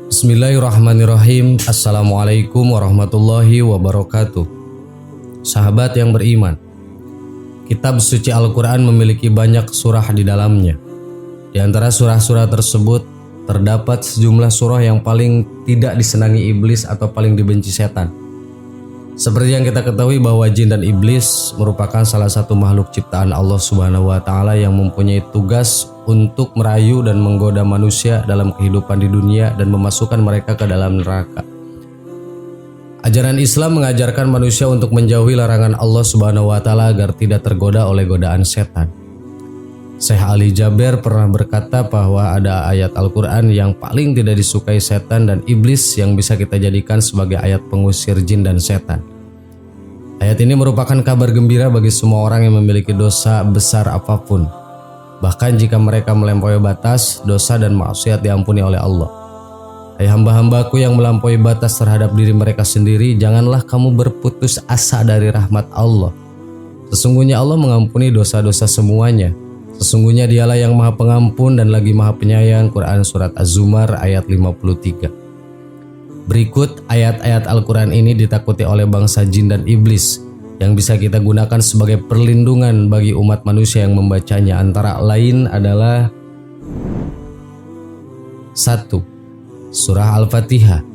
Bismillahirrahmanirrahim. Assalamualaikum warahmatullahi wabarakatuh. Sahabat yang beriman, kitab suci Al-Quran memiliki banyak surah di dalamnya. Di antara surah-surah tersebut terdapat sejumlah surah yang paling tidak disenangi iblis atau paling dibenci setan. Seperti yang kita ketahui bahwa jin dan iblis merupakan salah satu makhluk ciptaan Allah Subhanahu wa Ta'ala yang mempunyai tugas untuk merayu dan menggoda manusia dalam kehidupan di dunia dan memasukkan mereka ke dalam neraka. Ajaran Islam mengajarkan manusia untuk menjauhi larangan Allah Subhanahu wa Ta'ala agar tidak tergoda oleh godaan setan. Syekh Ali Jaber pernah berkata bahwa ada ayat Al-Quran yang paling tidak disukai setan dan iblis yang bisa kita jadikan sebagai ayat pengusir jin dan setan. Ayat ini merupakan kabar gembira bagi semua orang yang memiliki dosa besar apapun. Bahkan jika mereka melampaui batas, dosa dan maksiat diampuni oleh Allah. Hai hamba-hambaku yang melampaui batas terhadap diri mereka sendiri, janganlah kamu berputus asa dari rahmat Allah. Sesungguhnya Allah mengampuni dosa-dosa semuanya. Sesungguhnya dialah yang maha pengampun dan lagi maha penyayang. Quran Surat Az-Zumar ayat 53. Berikut ayat-ayat Al-Quran ini ditakuti oleh bangsa jin dan iblis yang bisa kita gunakan sebagai perlindungan bagi umat manusia yang membacanya. Antara lain adalah 1. Surah Al-Fatihah.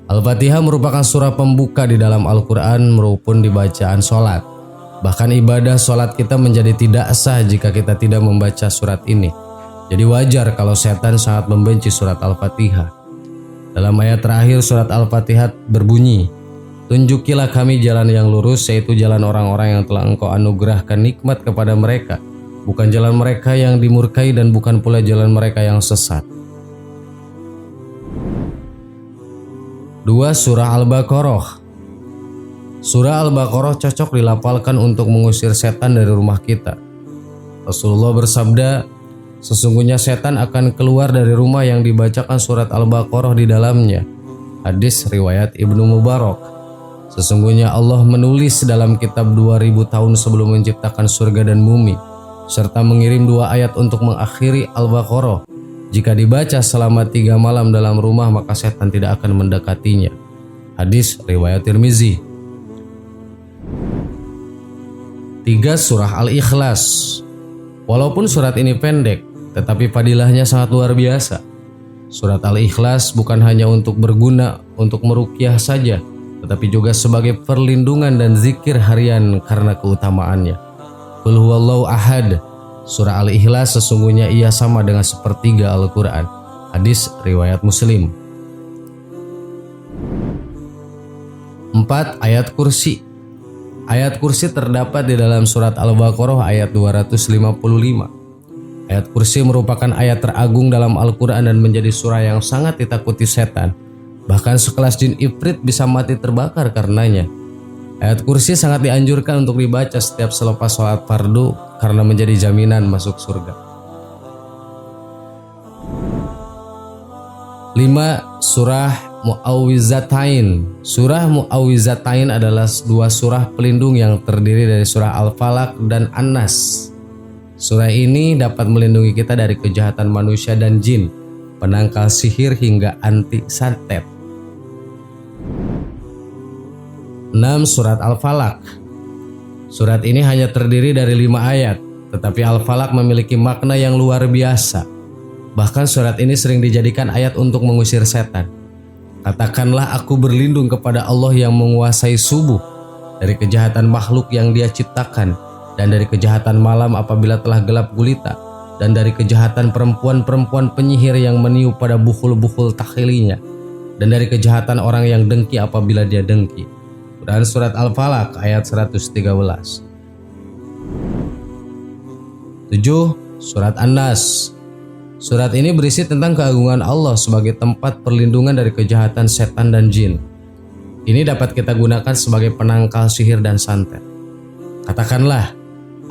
Al-Fatihah merupakan surah pembuka di dalam Al-Quran maupun di bacaan sholat. Bahkan ibadah sholat kita menjadi tidak sah jika kita tidak membaca surat ini. Jadi wajar kalau setan sangat membenci surat Al-Fatihah. Dalam ayat terakhir surat Al-Fatihah berbunyi, tunjukilah kami jalan yang lurus, yaitu jalan orang-orang yang telah Engkau anugerahkan nikmat kepada mereka, bukan jalan mereka yang dimurkai dan bukan pula jalan mereka yang sesat. 2. Surah Al-Baqarah. Surah Al-Baqarah cocok dilafalkan untuk mengusir setan dari rumah kita. Rasulullah bersabda, sesungguhnya setan akan keluar dari rumah yang dibacakan surat Al-Baqarah di dalamnya. Hadis riwayat Ibnu Mubarak. Sesungguhnya Allah menulis dalam kitab 2000 tahun sebelum menciptakan surga dan bumi, serta mengirim 2 ayat untuk mengakhiri Al-Baqarah. Jika dibaca selama 3 malam dalam rumah, maka setan tidak akan mendekatinya. Hadis riwayat Tirmizi. 3. Surah Al-Ikhlas. Walaupun surat ini pendek, tetapi fadilahnya sangat luar biasa. Surat Al-Ikhlas bukan hanya untuk berguna untuk meruqyah saja, tetapi juga sebagai perlindungan dan zikir harian karena keutamaannya. Qul huwallahu ahad. Surah Al-Ikhlas sesungguhnya ia sama dengan sepertiga Al-Quran. Hadis riwayat Muslim. 4. Ayat kursi. Ayat kursi terdapat di dalam surat Al-Baqarah ayat 255. Ayat kursi merupakan ayat teragung dalam Al-Quran dan menjadi surah yang sangat ditakuti setan. Bahkan sekelas jin ifrit bisa mati terbakar karenanya. Ayat kursi sangat dianjurkan untuk dibaca setiap selepas sholat fardu karena menjadi jaminan masuk surga. 5. Surah Mu'awwizatain. Surah Mu'awwizatain adalah 2 surah pelindung yang terdiri dari surah Al-Falaq dan An-Nas. Surah ini dapat melindungi kita dari kejahatan manusia dan jin, penangkal sihir hingga anti santet. 6. Surat Al-Falaq. Surat ini hanya terdiri dari 5 ayat, tetapi Al-Falaq memiliki makna yang luar biasa. Bahkan surat ini sering dijadikan ayat untuk mengusir setan. Katakanlah aku berlindung kepada Allah yang menguasai subuh, dari kejahatan makhluk yang Dia ciptakan, dan dari kejahatan malam apabila telah gelap gulita, dan dari kejahatan perempuan-perempuan penyihir yang meniup pada bukhul-bukhul takhilinya, dan dari kejahatan orang yang dengki apabila dia dengki. Quran Surat Al-Falaq ayat 113. 7. Surat An-Nas. Surat ini berisi tentang keagungan Allah sebagai tempat perlindungan dari kejahatan setan dan jin. Ini dapat kita gunakan sebagai penangkal sihir dan santet. Katakanlah,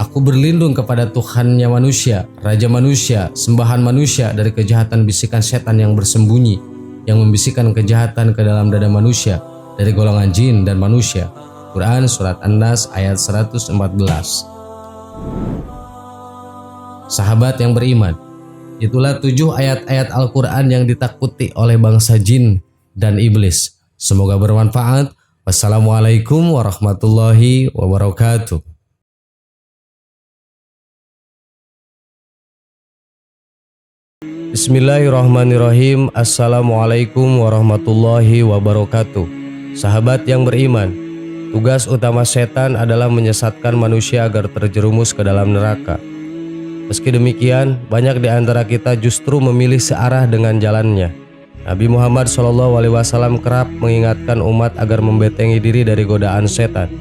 aku berlindung kepada Tuhannya manusia, Raja manusia, sembahan manusia dari kejahatan bisikan setan yang bersembunyi, yang membisikkan kejahatan ke dalam dada manusia, dari golongan jin dan manusia. Quran Surat An-Nas ayat 114. Sahabat yang beriman, itulah 7 ayat-ayat Al-Quran yang ditakuti oleh bangsa jin dan iblis. Semoga bermanfaat. Wassalamualaikum warahmatullahi wabarakatuh. Bismillahirrahmanirrahim. Assalamualaikum warahmatullahi wabarakatuh. Sahabat yang beriman, tugas utama setan adalah menyesatkan manusia agar terjerumus ke dalam neraka. Meski demikian, banyak di antara kita justru memilih searah dengan jalannya. Nabi Muhammad SAW kerap mengingatkan umat agar membentengi diri dari godaan setan.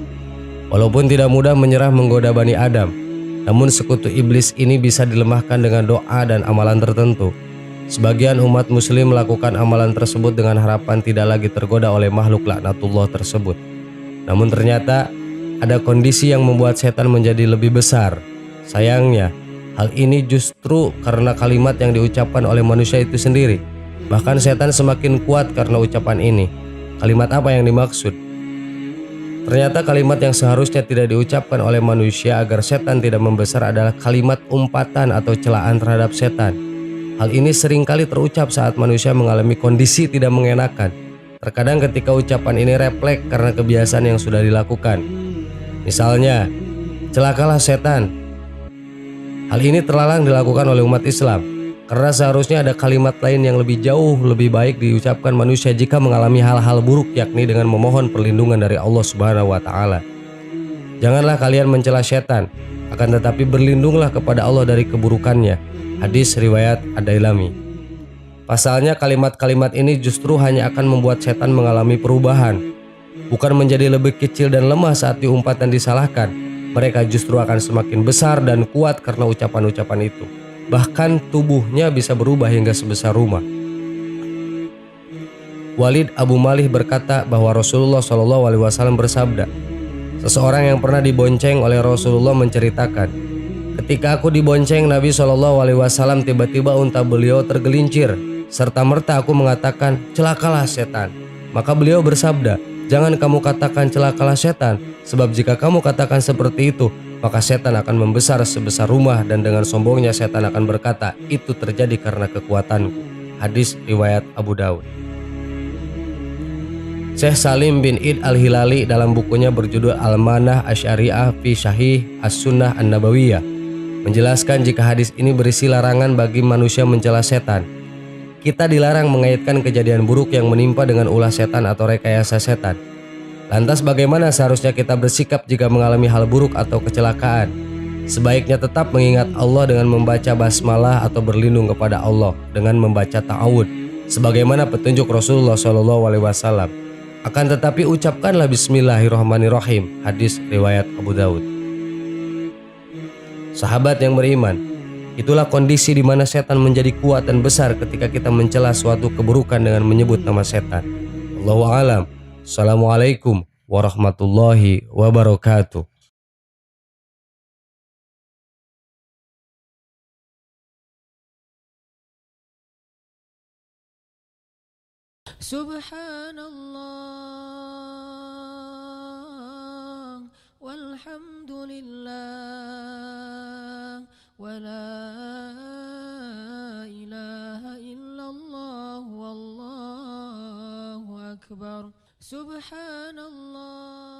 Walaupun tidak mudah menyerah menggoda Bani Adam, namun sekutu iblis ini bisa dilemahkan dengan doa dan amalan tertentu. Sebagian umat muslim melakukan amalan tersebut dengan harapan tidak lagi tergoda oleh makhluk laknatullah tersebut. Namun ternyata ada kondisi yang membuat setan menjadi lebih besar. Sayangnya, hal ini justru karena kalimat yang diucapkan oleh manusia itu sendiri. Bahkan setan semakin kuat karena ucapan ini. Kalimat apa yang dimaksud? Ternyata kalimat yang seharusnya tidak diucapkan oleh manusia agar setan tidak membesar adalah kalimat umpatan atau celaan terhadap setan. Hal ini seringkali terucap saat manusia mengalami kondisi tidak mengenakan. Terkadang ketika ucapan ini refleks karena kebiasaan yang sudah dilakukan. Misalnya, celakalah setan. Hal ini terlarang dilakukan oleh umat Islam, karena seharusnya ada kalimat lain yang lebih jauh lebih baik diucapkan manusia jika mengalami hal-hal buruk, yakni dengan memohon perlindungan dari Allah Subhanahu wa Ta'ala. Janganlah kalian mencela setan, akan tetapi berlindunglah kepada Allah dari keburukannya. Hadis riwayat Ad-Dailami. Pasalnya kalimat-kalimat ini justru hanya akan membuat setan mengalami perubahan, bukan menjadi lebih kecil dan lemah saat diumpat dan disalahkan. Mereka justru akan semakin besar dan kuat karena ucapan-ucapan itu. Bahkan tubuhnya bisa berubah hingga sebesar rumah. Walid Abu Malih berkata bahwa Rasulullah SAW bersabda, seseorang yang pernah dibonceng oleh Rasulullah menceritakan, ketika aku dibonceng Nabi SAW, tiba-tiba unta beliau tergelincir. Serta merta aku mengatakan, celakalah setan. Maka beliau bersabda, jangan kamu katakan celakalah setan, sebab jika kamu katakan seperti itu, maka setan akan membesar sebesar rumah dan dengan sombongnya setan akan berkata, itu terjadi karena kekuatanku. Hadis riwayat Abu Daud. Syekh Salim bin Id Al-Hilali dalam bukunya berjudul Al-Manah Asy'ariyah fi Syahih As-Sunnah An-Nabawiyah menjelaskan jika hadis ini berisi larangan bagi manusia mencela setan. Kita dilarang mengaitkan kejadian buruk yang menimpa dengan ulah setan atau rekayasa setan. Lantas bagaimana seharusnya kita bersikap jika mengalami hal buruk atau kecelakaan? Sebaiknya tetap mengingat Allah dengan membaca basmalah atau berlindung kepada Allah dengan membaca ta'awud, sebagaimana petunjuk Rasulullah SAW. Akan tetapi ucapkanlah Bismillahirrahmanirrahim. Hadis riwayat Abu Daud. Sahabat yang beriman, itulah kondisi di mana setan menjadi kuat dan besar ketika kita mencela suatu keburukan dengan menyebut nama setan. Allahu a'lam. Assalamualaikum warahmatullahi wabarakatuh. Subhanallah walhamdulillah wala ilaha illallah wallahu akbar. Subhanallah